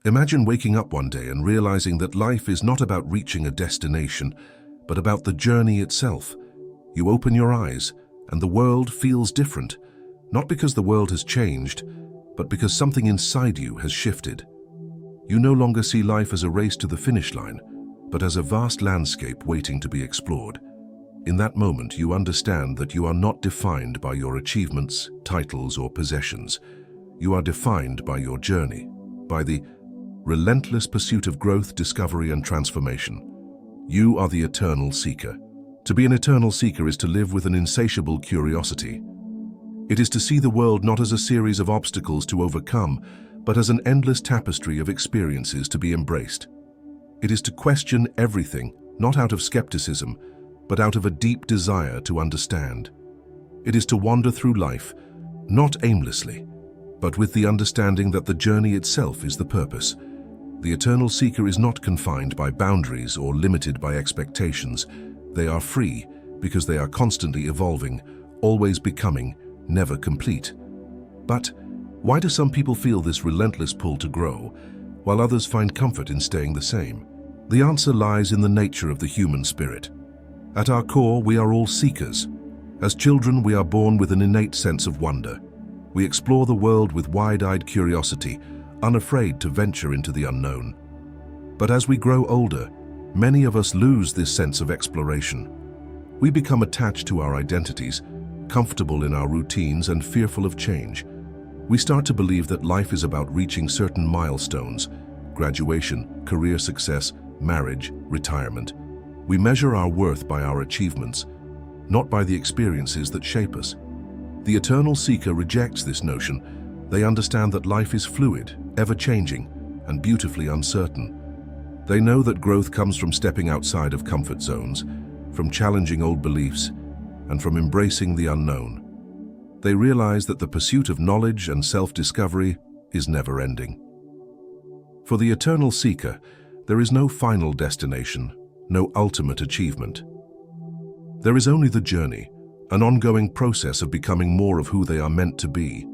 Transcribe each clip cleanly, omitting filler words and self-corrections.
Imagine waking up one day and realizing that life is not about reaching a destination, but about the journey itself. You open your eyes, and the world feels different, not because the world has changed, but because something inside you has shifted. You no longer see life as a race to the finish line, but as a vast landscape waiting to be explored. In that moment, you understand that you are not defined by your achievements, titles, or possessions. You are defined by your journey, by the relentless pursuit of growth, discovery, and transformation. You are the eternal seeker. To be an eternal seeker is to live with an insatiable curiosity. It is to see the world not as a series of obstacles to overcome, but as an endless tapestry of experiences to be embraced. It is to question everything, not out of skepticism, but out of a deep desire to understand. It is to wander through life, not aimlessly, but with the understanding that the journey itself is the purpose. The eternal seeker is not confined by boundaries or limited by expectations. They are free because they are constantly evolving, always becoming, never complete. But why do some people feel this relentless pull to grow, while others find comfort in staying the same? The answer lies in the nature of the human spirit. At our core, we are all seekers. As children, we are born with an innate sense of wonder. We explore the world with wide-eyed curiosity, unafraid to venture into the unknown. But as we grow older, many of us lose this sense of exploration. We become attached to our identities, comfortable in our routines and fearful of change. We start to believe that life is about reaching certain milestones: graduation, career success, marriage, retirement. We measure our worth by our achievements, not by the experiences that shape us. The eternal seeker rejects this notion. They understand that life is fluid, ever-changing, and beautifully uncertain. They know that growth comes from stepping outside of comfort zones, from challenging old beliefs, and from embracing the unknown. They realize that the pursuit of knowledge and self-discovery is never-ending. For the eternal seeker, there is no final destination, no ultimate achievement. There is only the journey, an ongoing process of becoming more of who they are meant to be.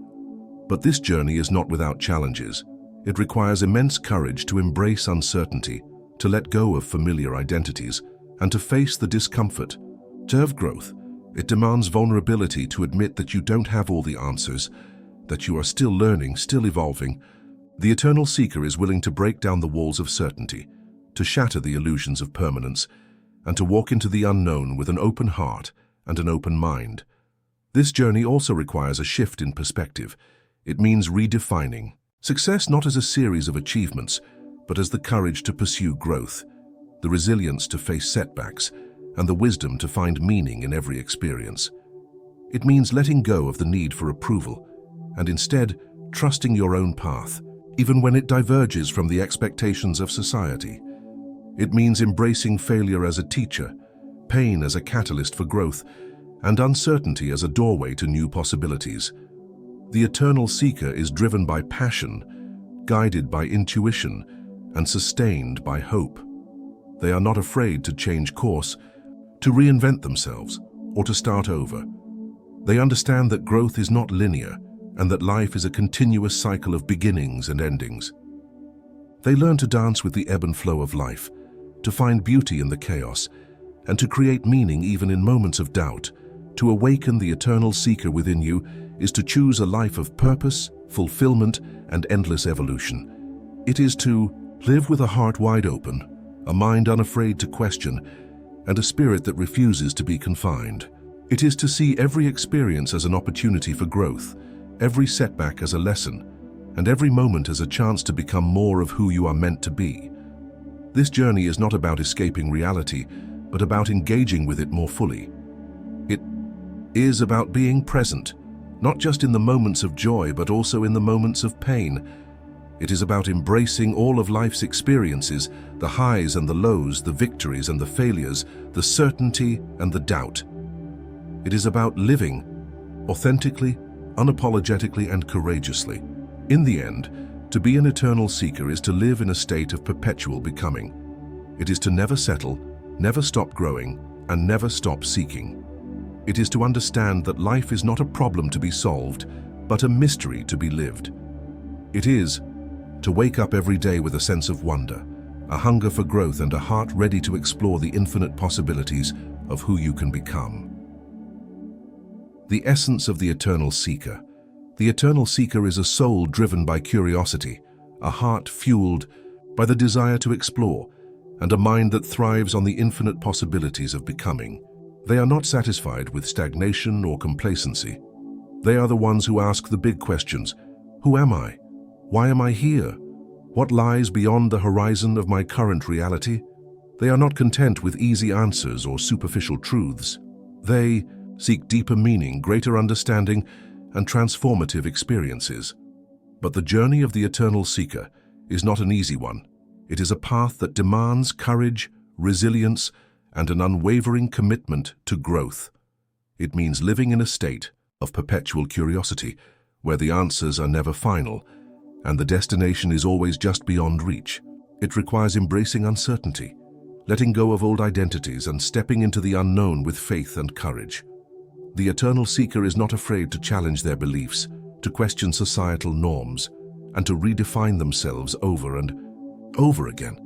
But this journey is not without challenges. It requires immense courage to embrace uncertainty, to let go of familiar identities, and to face the discomfort. To have growth, it demands vulnerability to admit that you don't have all the answers, that you are still learning, still evolving. The eternal seeker is willing to break down the walls of certainty, to shatter the illusions of permanence, and to walk into the unknown with an open heart and an open mind. This journey also requires a shift in perspective. It means redefining success not as a series of achievements, but as the courage to pursue growth, the resilience to face setbacks, and the wisdom to find meaning in every experience. It means letting go of the need for approval, and instead trusting your own path, even when it diverges from the expectations of society. It means embracing failure as a teacher, pain as a catalyst for growth, and uncertainty as a doorway to new possibilities. The eternal seeker is driven by passion, guided by intuition, and sustained by hope. They are not afraid to change course, to reinvent themselves, or to start over. They understand that growth is not linear, and that life is a continuous cycle of beginnings and endings. They learn to dance with the ebb and flow of life, to find beauty in the chaos, and to create meaning even in moments of doubt. To awaken the eternal seeker within you is to choose a life of purpose, fulfillment, and endless evolution. It is to live with a heart wide open, a mind unafraid to question, and a spirit that refuses to be confined. It is to see every experience as an opportunity for growth, every setback as a lesson, and every moment as a chance to become more of who you are meant to be. This journey is not about escaping reality, but about engaging with it more fully. It is about being present, not just in the moments of joy, but also in the moments of pain. It is about embracing all of life's experiences, the highs and the lows, the victories and the failures, the certainty and the doubt. It is about living authentically, unapologetically, and courageously. In the end, to be an eternal seeker is to live in a state of perpetual becoming. It is to never settle, never stop growing, and never stop seeking. It is to understand that life is not a problem to be solved, but a mystery to be lived. It is to wake up every day with a sense of wonder, a hunger for growth and a heart ready to explore the infinite possibilities of who you can become. The essence of the eternal seeker. The eternal seeker is a soul driven by curiosity, a heart fueled by the desire to explore, and a mind that thrives on the infinite possibilities of becoming. They are not satisfied with stagnation or complacency. They are the ones who ask the big questions. Who am I? Why am I here? What lies beyond the horizon of my current reality? They are not content with easy answers or superficial truths. They seek deeper meaning, greater understanding, and transformative experiences. But the journey of the eternal seeker is not an easy one. It is a path that demands courage, resilience, and an unwavering commitment to growth. It means living in a state of perpetual curiosity, where the answers are never final, and the destination is always just beyond reach. It requires embracing uncertainty, letting go of old identities and stepping into the unknown with faith and courage. The eternal seeker is not afraid to challenge their beliefs, to question societal norms, and to redefine themselves over and over again.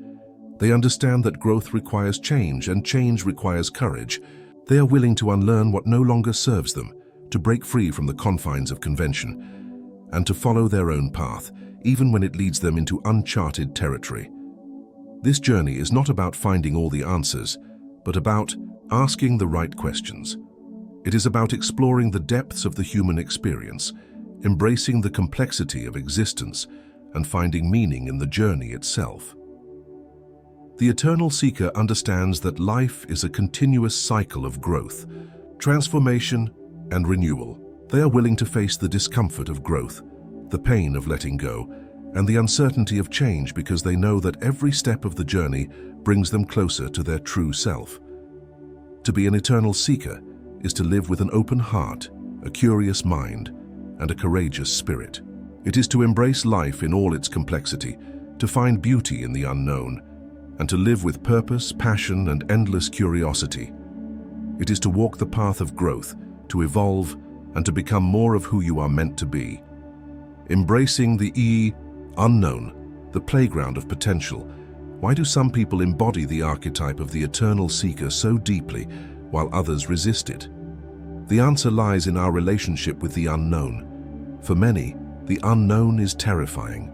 They understand that growth requires change, and change requires courage. They are willing to unlearn what no longer serves them, to break free from the confines of convention, and to follow their own path, even when it leads them into uncharted territory. This journey is not about finding all the answers, but about asking the right questions. It is about exploring the depths of the human experience, embracing the complexity of existence, and finding meaning in the journey itself. The eternal seeker understands that life is a continuous cycle of growth, transformation, and renewal. They are willing to face the discomfort of growth, the pain of letting go, and the uncertainty of change because they know that every step of the journey brings them closer to their true self. To be an eternal seeker is to live with an open heart, a curious mind, and a courageous spirit. It is to embrace life in all its complexity, to find beauty in the unknown, and to live with purpose, passion, and endless curiosity. It is to walk the path of growth, to evolve, and to become more of who you are meant to be. Embracing the unknown, the playground of potential. Why do some people embody the archetype of the eternal seeker so deeply, while others resist it? The answer lies in our relationship with the unknown. For many, the unknown is terrifying.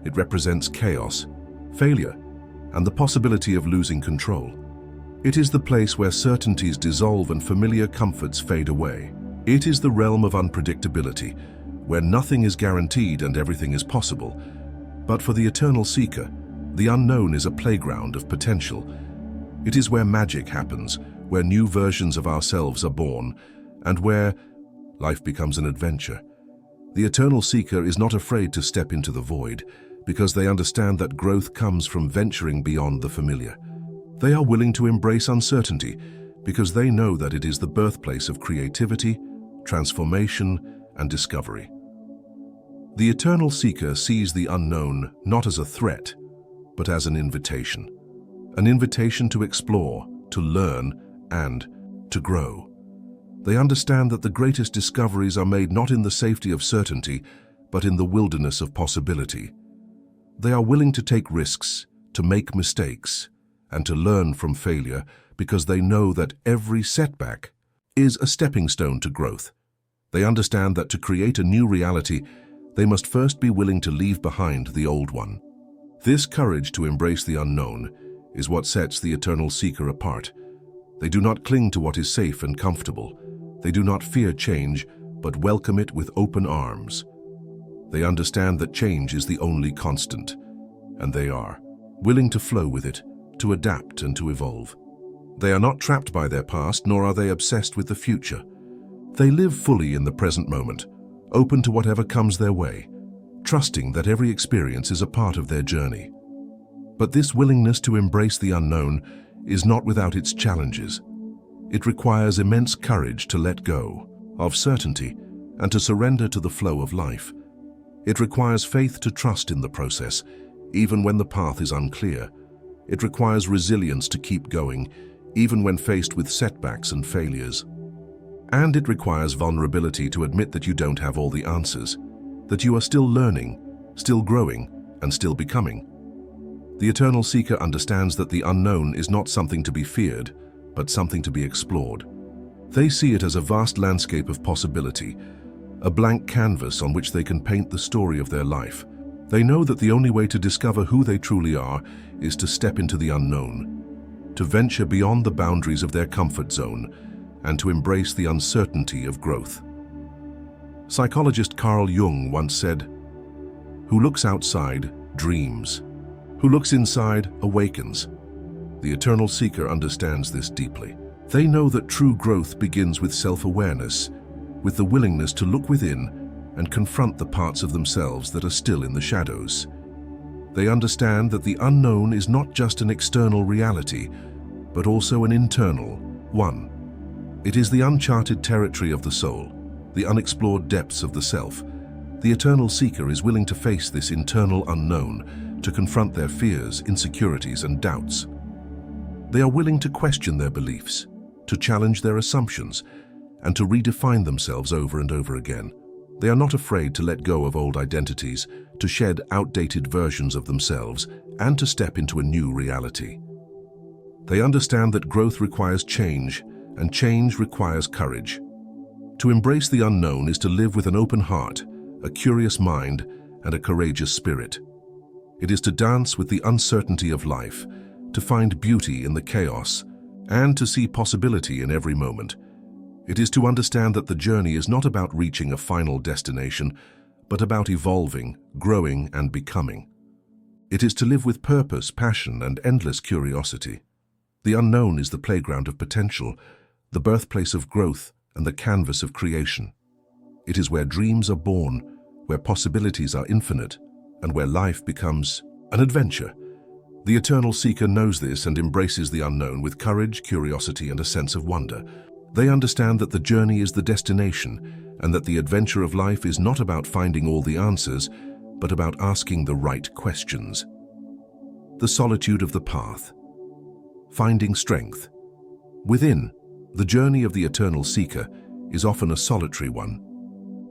It represents chaos, failure, and the possibility of losing control. It is the place where certainties dissolve and familiar comforts fade away. It is the realm of unpredictability, where nothing is guaranteed and everything is possible. But for the eternal seeker, the unknown is a playground of potential. It is where magic happens, where new versions of ourselves are born, and where life becomes an adventure. The eternal seeker is not afraid to step into the void, because they understand that growth comes from venturing beyond the familiar. They are willing to embrace uncertainty, because they know that it is the birthplace of creativity, transformation, and discovery. The eternal seeker sees the unknown not as a threat, but as an invitation to explore, to learn, and to grow. They understand that the greatest discoveries are made not in the safety of certainty, but in the wilderness of possibility. They are willing to take risks, to make mistakes, and to learn from failure because they know that every setback is a stepping stone to growth. They understand that to create a new reality, they must first be willing to leave behind the old one. This courage to embrace the unknown is what sets the eternal seeker apart. They do not cling to what is safe and comfortable. They do not fear change, but welcome it with open arms. They understand that change is the only constant, and they are willing to flow with it, to adapt and to evolve. They are not trapped by their past, nor are they obsessed with the future. They live fully in the present moment, open to whatever comes their way, trusting that every experience is a part of their journey. But this willingness to embrace the unknown is not without its challenges. It requires immense courage to let go of certainty and to surrender to the flow of life. It requires faith to trust in the process, even when the path is unclear. It requires resilience to keep going, even when faced with setbacks and failures. And it requires vulnerability to admit that you don't have all the answers, that you are still learning, still growing, and still becoming. The eternal seeker understands that the unknown is not something to be feared, but something to be explored. They see it as a vast landscape of possibility, a blank canvas on which they can paint the story of their life. They know that the only way to discover who they truly are is to step into the unknown, to venture beyond the boundaries of their comfort zone, and to embrace the uncertainty of growth. Psychologist Carl Jung once said, "Who looks outside dreams. Who looks inside awakens." The eternal seeker understands this deeply. They know that true growth begins with self-awareness, with the willingness to look within and confront the parts of themselves that are still in the shadows. They understand that the unknown is not just an external reality, but also an internal one. It is the uncharted territory of the soul, the unexplored depths of the self. The eternal seeker is willing to face this internal unknown, to confront their fears, insecurities, and doubts. They are willing to question their beliefs, to challenge their assumptions, and to redefine themselves over and over again. They are not afraid to let go of old identities, to shed outdated versions of themselves, and to step into a new reality. They understand that growth requires change, and change requires courage. To embrace the unknown is to live with an open heart, a curious mind, and a courageous spirit. It is to dance with the uncertainty of life, to find beauty in the chaos, and to see possibility in every moment. It is to understand that the journey is not about reaching a final destination, but about evolving, growing, and becoming. It is to live with purpose, passion, and endless curiosity. The unknown is the playground of potential, the birthplace of growth, and the canvas of creation. It is where dreams are born, where possibilities are infinite, and where life becomes an adventure. The eternal seeker knows this and embraces the unknown with courage, curiosity, and a sense of wonder. They understand that the journey is the destination, and that the adventure of life is not about finding all the answers, but about asking the right questions. The solitude of the path. Finding strength. Within, the journey of the eternal seeker is often a solitary one.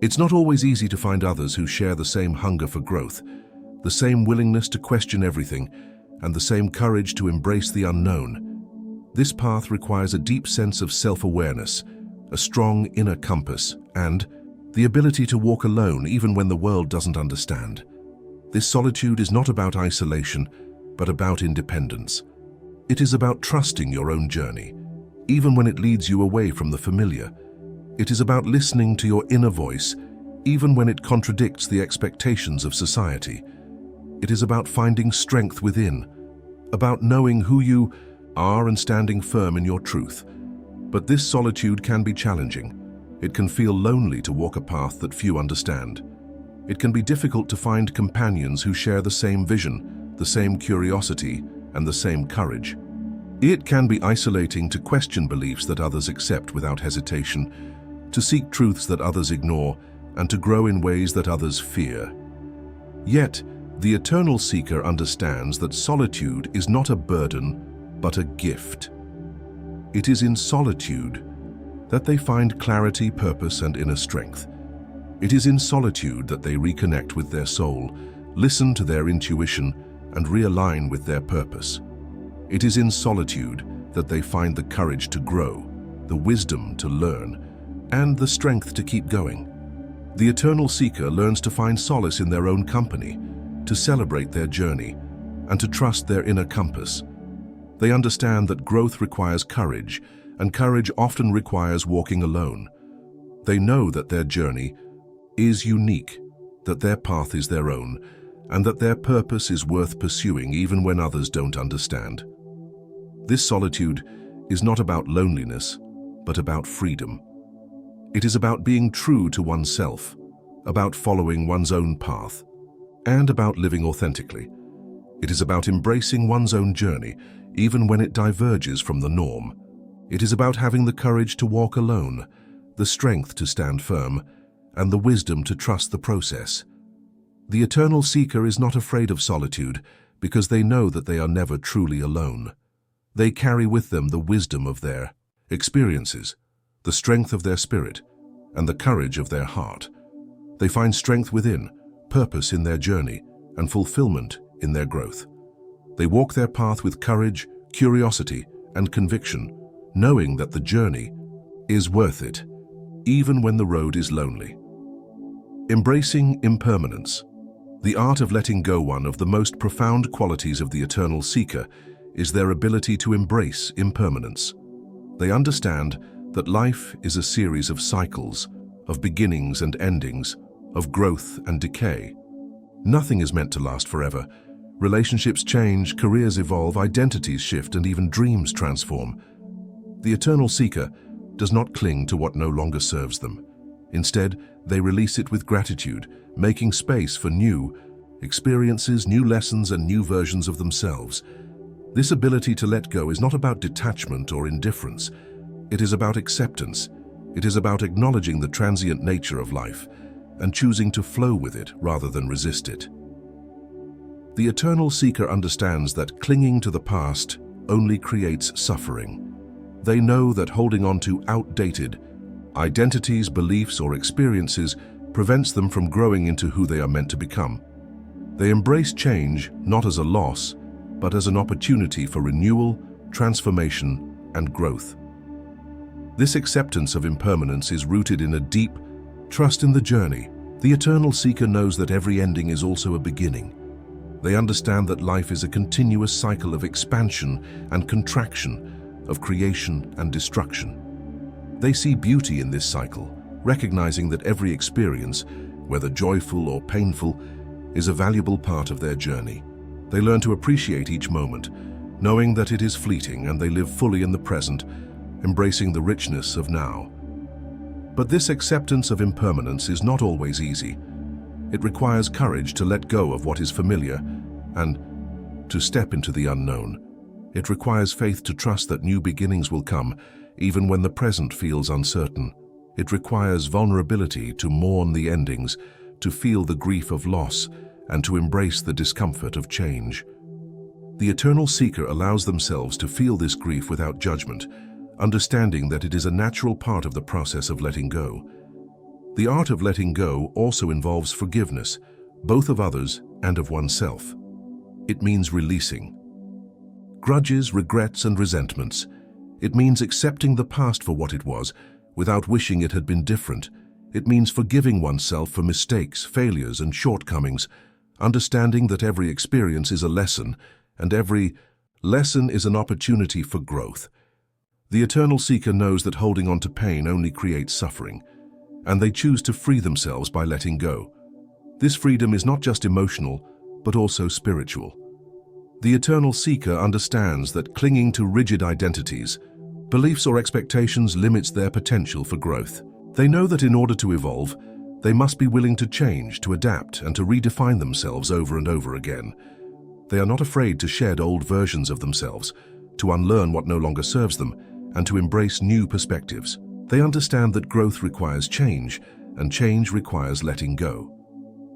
It's not always easy to find others who share the same hunger for growth, the same willingness to question everything, and the same courage to embrace the unknown. This path requires a deep sense of self-awareness, a strong inner compass, and the ability to walk alone even when the world doesn't understand. This solitude is not about isolation, but about independence. It is about trusting your own journey, even when it leads you away from the familiar. It is about listening to your inner voice, even when it contradicts the expectations of society. It is about finding strength within, about knowing who you are and standing firm in your truth. But this solitude can be challenging. It can feel lonely to walk a path that few understand. It can be difficult to find companions who share the same vision, the same curiosity, and the same courage. It can be isolating to question beliefs that others accept without hesitation, to seek truths that others ignore, and to grow in ways that others fear. Yet, the eternal seeker understands that solitude is not a burden, but a gift. It is in solitude that they find clarity, purpose, and inner strength. It is in solitude that they reconnect with their soul, listen to their intuition, and realign with their purpose. It is in solitude that they find the courage to grow, the wisdom to learn, and the strength to keep going. The eternal seeker learns to find solace in their own company, to celebrate their journey, and to trust their inner compass. They understand that growth requires courage, and courage often requires walking alone. They know that their journey is unique, that their path is their own, and that their purpose is worth pursuing even when others don't understand. This solitude is not about loneliness, but about freedom. It is about being true to oneself, about following one's own path, and about living authentically. It is about embracing one's own journey, even when it diverges from the norm. It is about having the courage to walk alone, the strength to stand firm, and the wisdom to trust the process. The eternal seeker is not afraid of solitude because they know that they are never truly alone. They carry with them the wisdom of their experiences, the strength of their spirit, and the courage of their heart. They find strength within, purpose in their journey, and fulfillment in their growth. They walk their path with courage, curiosity, and conviction, knowing that the journey is worth it, even when the road is lonely. Embracing impermanence. The art of letting go. One of the most profound qualities of the eternal seeker is their ability to embrace impermanence. They understand that life is a series of cycles, of beginnings and endings, of growth and decay. Nothing is meant to last forever. Relationships change, careers evolve, identities shift, and even dreams transform. The eternal seeker does not cling to what no longer serves them. Instead, they release it with gratitude, making space for new experiences, new lessons, and new versions of themselves. This ability to let go is not about detachment or indifference. It is about acceptance. It is about acknowledging the transient nature of life and choosing to flow with it rather than resist it. The eternal seeker understands that clinging to the past only creates suffering. They know that holding on to outdated identities, beliefs, or experiences prevents them from growing into who they are meant to become. They embrace change not as a loss, but as an opportunity for renewal, transformation, and growth. This acceptance of impermanence is rooted in a deep trust in the journey. The eternal seeker knows that every ending is also a beginning. They understand that life is a continuous cycle of expansion and contraction, of creation and destruction. They see beauty in this cycle, recognizing that every experience, whether joyful or painful, is a valuable part of their journey. They learn to appreciate each moment, knowing that it is fleeting, and they live fully in the present, embracing the richness of now. But this acceptance of impermanence is not always easy. It requires courage to let go of what is familiar and to step into the unknown. It requires faith to trust that new beginnings will come, even when the present feels uncertain. It requires vulnerability to mourn the endings, to feel the grief of loss, and to embrace the discomfort of change. The eternal seeker allows themselves to feel this grief without judgment, understanding that it is a natural part of the process of letting go. The art of letting go also involves forgiveness, both of others and of oneself. It means releasing grudges, regrets, and resentments. It means accepting the past for what it was, without wishing it had been different. It means forgiving oneself for mistakes, failures, and shortcomings, understanding that every experience is a lesson, and every lesson is an opportunity for growth. The eternal seeker knows that holding on to pain only creates suffering, and they choose to free themselves by letting go. This freedom is not just emotional, but also spiritual. The eternal seeker understands that clinging to rigid identities, beliefs, or expectations limits their potential for growth. They know that in order to evolve, they must be willing to change, to adapt, and to redefine themselves over and over again. They are not afraid to shed old versions of themselves, to unlearn what no longer serves them, and to embrace new perspectives. They understand that growth requires change, and change requires letting go.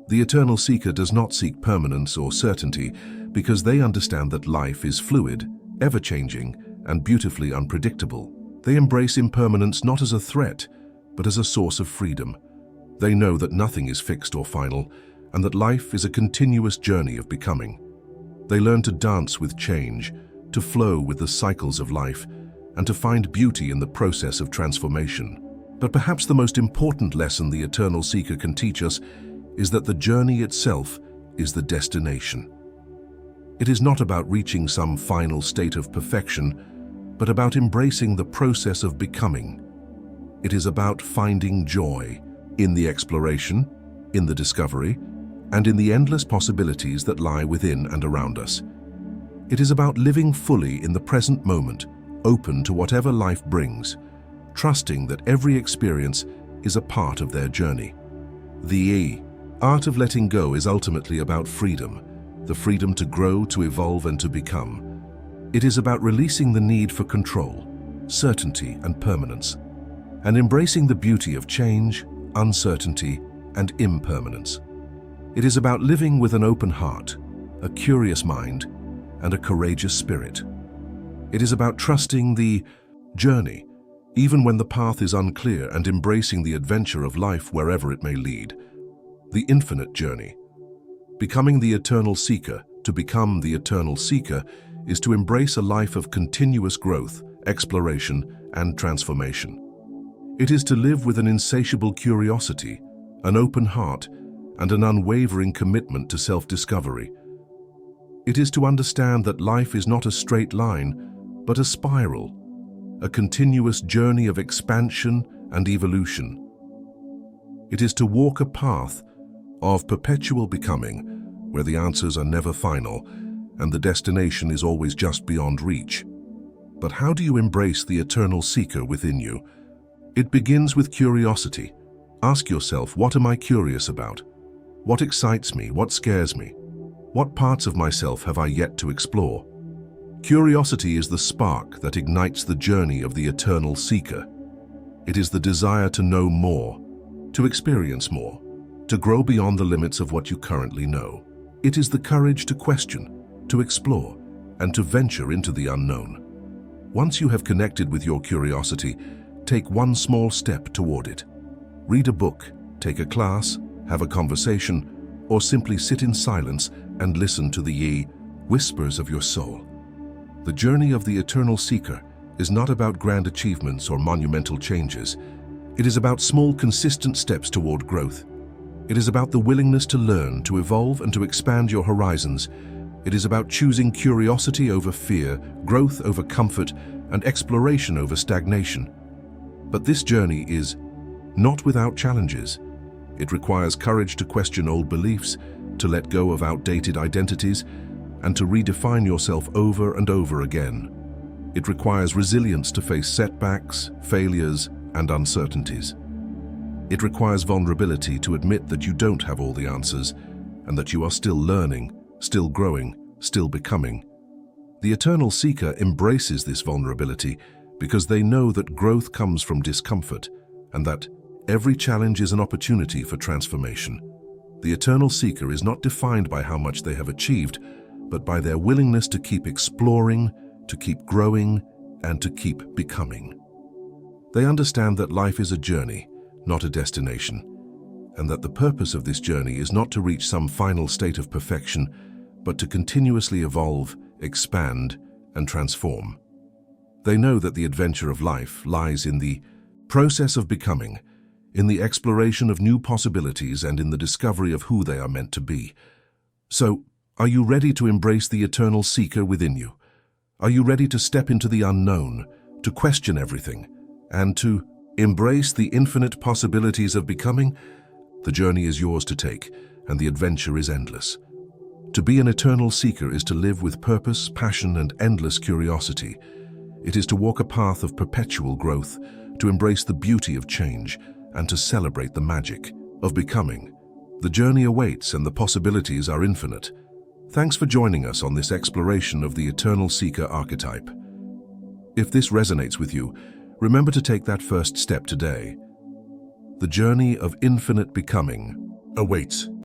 The eternal seeker does not seek permanence or certainty because they understand that life is fluid, ever-changing, and beautifully unpredictable. They embrace impermanence not as a threat, but as a source of freedom. They know that nothing is fixed or final, and that life is a continuous journey of becoming. They learn to dance with change, to flow with the cycles of life, and to find beauty in the process of transformation. But perhaps the most important lesson the eternal seeker can teach us is that the journey itself is the destination. It is not about reaching some final state of perfection, but about embracing the process of becoming. It is about finding joy in the exploration, in the discovery, and in the endless possibilities that lie within and around us. It is about living fully in the present moment, open to whatever life brings, trusting that every experience is a part of their journey. The art of letting go is ultimately about freedom, the freedom to grow, to evolve, and to become. It is about releasing the need for control, certainty, and permanence, and embracing the beauty of change, uncertainty, and impermanence. It is about living with an open heart, a curious mind, and a courageous spirit. It is about trusting the journey, even when the path is unclear, and embracing the adventure of life wherever it may lead. The infinite journey. Becoming the eternal seeker, to become the eternal seeker, is to embrace a life of continuous growth, exploration, and transformation. It is to live with an insatiable curiosity, an open heart, and an unwavering commitment to self-discovery. It is to understand that life is not a straight line, but a spiral, a continuous journey of expansion and evolution. It is to walk a path of perpetual becoming, where the answers are never final and the destination is always just beyond reach. But how do you embrace the eternal seeker within you? It begins with curiosity. Ask yourself, what am I curious about? What excites me? What scares me? What parts of myself have I yet to explore? Curiosity is the spark that ignites the journey of the eternal seeker. It is the desire to know more, to experience more, to grow beyond the limits of what you currently know. It is the courage to question, to explore, and to venture into the unknown. Once you have connected with your curiosity, take one small step toward it. Read a book, take a class, have a conversation, or simply sit in silence and listen to the whispers of your soul. The journey of the eternal seeker is not about grand achievements or monumental changes. It is about small, consistent steps toward growth. It is about the willingness to learn, to evolve, and to expand your horizons. It is about choosing curiosity over fear, growth over comfort, and exploration over stagnation. But this journey is not without challenges. It requires courage to question old beliefs, to let go of outdated identities, and to redefine yourself over and over again. It requires resilience to face setbacks, failures, and uncertainties. It requires vulnerability to admit that you don't have all the answers and that you are still learning, still growing, still becoming. The eternal seeker embraces this vulnerability because they know that growth comes from discomfort and that every challenge is an opportunity for transformation. The eternal seeker is not defined by how much they have achieved, but by their willingness to keep exploring, to keep growing, and to keep becoming. They understand that life is a journey, not a destination, and that the purpose of this journey is not to reach some final state of perfection, but to continuously evolve, expand, and transform. They know that the adventure of life lies in the process of becoming, in the exploration of new possibilities, and in the discovery of who they are meant to be. So, are you ready to embrace the eternal seeker within you? Are you ready to step into the unknown, to question everything, and to embrace the infinite possibilities of becoming? The journey is yours to take, and the adventure is endless. To be an eternal seeker is to live with purpose, passion, and endless curiosity. It is to walk a path of perpetual growth, to embrace the beauty of change, and to celebrate the magic of becoming. The journey awaits, and the possibilities are infinite. Thanks for joining us on this exploration of the eternal seeker archetype. If this resonates with you, remember to take that first step today. The journey of infinite becoming awaits.